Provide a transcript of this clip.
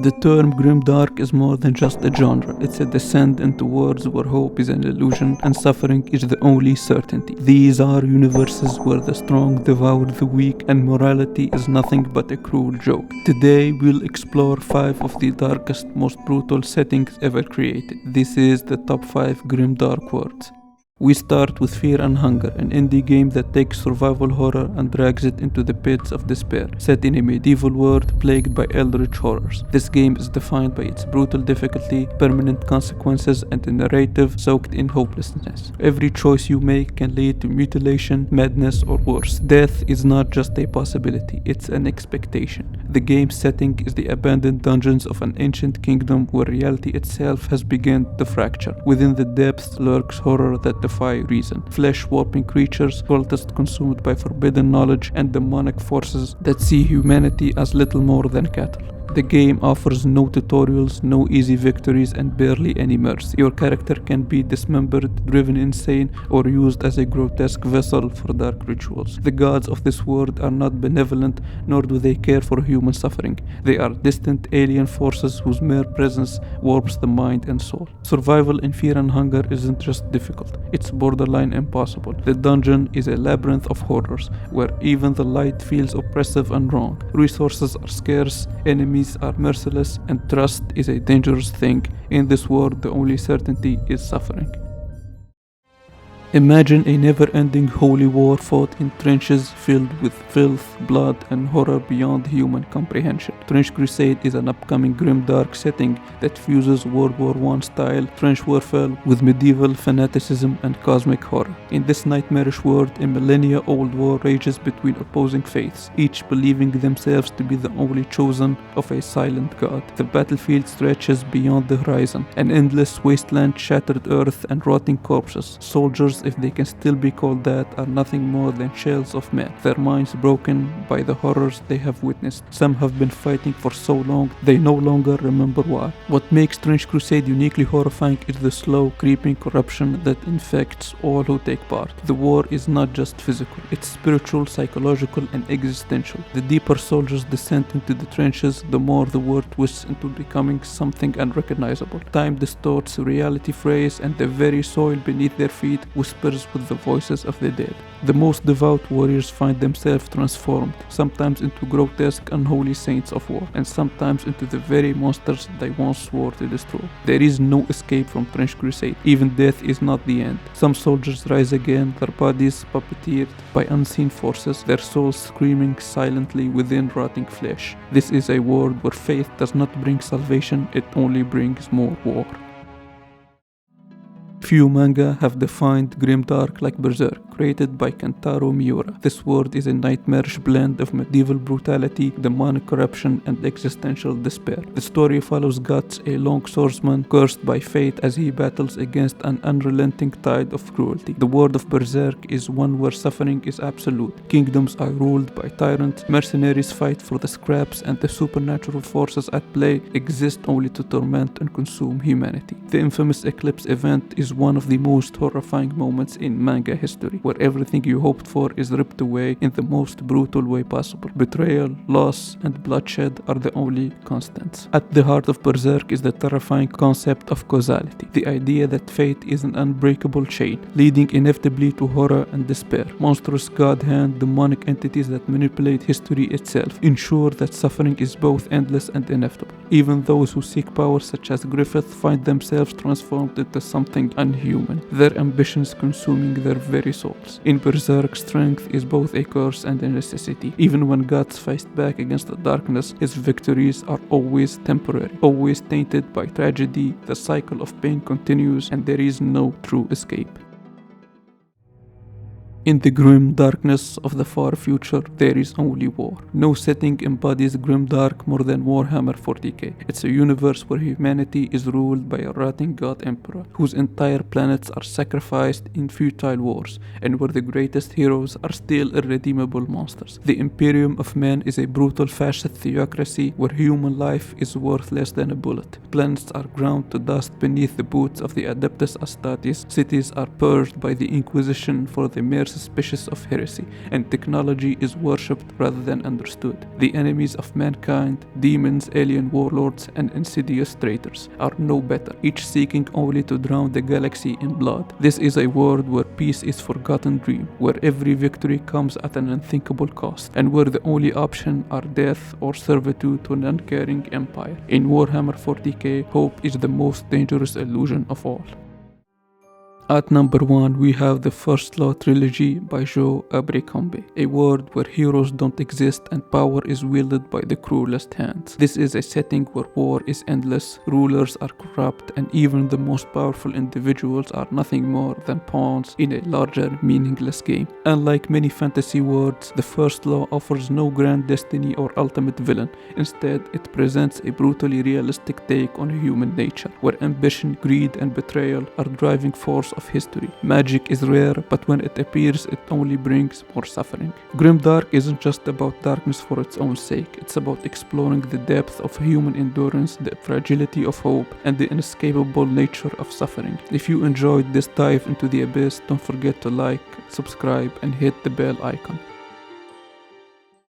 The term Grimdark is more than just a genre. It's a descent into worlds where hope is an illusion and suffering is the only certainty. These are universes where the strong devour the weak and morality is nothing but a cruel joke. Today we'll explore 5 of the darkest, most brutal settings ever created. This is the top 5 Grimdark worlds. We start with Fear and Hunger, an indie game that takes survival horror and drags it into the pits of despair, set in a medieval world plagued by eldritch horrors. This game is defined by its brutal difficulty, permanent consequences, and a narrative soaked in hopelessness. Every choice you make can lead to mutilation, madness, or worse. Death is not just a possibility, it's an expectation. The game's setting is the abandoned dungeons of an ancient kingdom where reality itself has begun to fracture. Within the depths lurks horror that defy reason. Flesh-warping creatures, cultists consumed by forbidden knowledge, and demonic forces that see humanity as little more than cattle. The game offers no tutorials, no easy victories, and barely any mercy. Your character can be dismembered, driven insane, or used as a grotesque vessel for dark rituals. The gods of this world are not benevolent, nor do they care for human suffering. They are distant alien forces whose mere presence warps the mind and soul. Survival in Fear and Hunger isn't just difficult, it's borderline impossible. The dungeon is a labyrinth of horrors, where even the light feels oppressive and wrong. Resources are scarce, enemies are merciless, and trust is a dangerous thing. In this world, the only certainty is suffering. Imagine a never-ending holy war fought in trenches filled with filth, blood, and horror beyond human comprehension. Trench Crusade is an upcoming grimdark setting that fuses World War I style trench warfare with medieval fanaticism and cosmic horror. In this nightmarish world, a millennia-old war rages between opposing faiths, each believing themselves to be the only chosen of a silent god. The battlefield stretches beyond the horizon, an endless wasteland, shattered earth, and rotting corpses. Soldiers, if they can still be called that, are nothing more than shells of men, their minds broken by the horrors they have witnessed. Some have been fighting for so long they no longer remember why. What makes Trench Crusade uniquely horrifying is the slow, creeping corruption that infects all who take part. The war is not just physical, it's spiritual, psychological, and existential. The deeper soldiers descend into the trenches, the more the war twists into becoming something unrecognizable. Time distorts reality phrase, and the very soil beneath their feet whispers with the voices of the dead. The most devout warriors find themselves transformed, sometimes into grotesque, unholy saints of war, and sometimes into the very monsters they once swore to destroy. There is no escape from Trench Crusade. Even death is not the end. Some soldiers rise again, their bodies puppeteered by unseen forces, their souls screaming silently within rotting flesh. This is a world where faith does not bring salvation, it only brings more war. Few manga have defined Grimdark like Berserk, created by Kentaro Miura. This world is a nightmarish blend of medieval brutality, demonic corruption, and existential despair. The story follows Guts, a long swordsman cursed by fate as he battles against an unrelenting tide of cruelty. The world of Berserk is one where suffering is absolute. Kingdoms are ruled by tyrants, mercenaries fight for the scraps, and the supernatural forces at play exist only to torment and consume humanity. The infamous Eclipse event is one of the most horrifying moments in manga history, where everything you hoped for is ripped away in the most brutal way possible. Betrayal, loss, and bloodshed are the only constants. At the heart of Berserk is the terrifying concept of causality, the idea that fate is an unbreakable chain, leading inevitably to horror and despair. Monstrous god-hand, demonic entities that manipulate history itself, ensure that suffering is both endless and inevitable. Even those who seek power, such as Griffith, find themselves transformed into something unhuman, their ambitions consuming their very souls. In Berserk, strength is both a curse and a necessity. Even when Guts fights back against the darkness, his victories are always temporary, always tainted by tragedy. The cycle of pain continues, and there is no true escape. In the grim darkness of the far future, there is only war. No setting embodies grimdark more than Warhammer 40k. It's a universe where humanity is ruled by a rotting god emperor, whose entire planets are sacrificed in futile wars, and where the greatest heroes are still irredeemable monsters. The Imperium of Men is a brutal fascist theocracy where human life is worth less than a bullet. Planets are ground to dust beneath the boots of the Adeptus Astartes. Cities are purged by the Inquisition for the merciless suspicious of heresy, and technology is worshipped rather than understood. The enemies of mankind, demons, alien warlords, and insidious traitors, are no better, each seeking only to drown the galaxy in blood. This is a world where peace is forgotten dream, where every victory comes at an unthinkable cost, and where the only option are death or servitude to an uncaring empire. In Warhammer 40k, hope is the most dangerous illusion of all. At number 1, we have the First Law trilogy by Joe Abercrombie, a world where heroes don't exist and power is wielded by the cruelest hands. This is a setting where war is endless, rulers are corrupt, and even the most powerful individuals are nothing more than pawns in a larger, meaningless game. Unlike many fantasy worlds, the First Law offers no grand destiny or ultimate villain. Instead, it presents a brutally realistic take on human nature, where ambition, greed, and betrayal are driving force of history. Magic is rare, but when it appears, it only brings more suffering. Grimdark isn't just about darkness for its own sake. It's about exploring the depth of human endurance, the fragility of hope, and the inescapable nature of suffering. If you enjoyed this dive into the abyss, don't forget to like, subscribe, and hit the bell icon.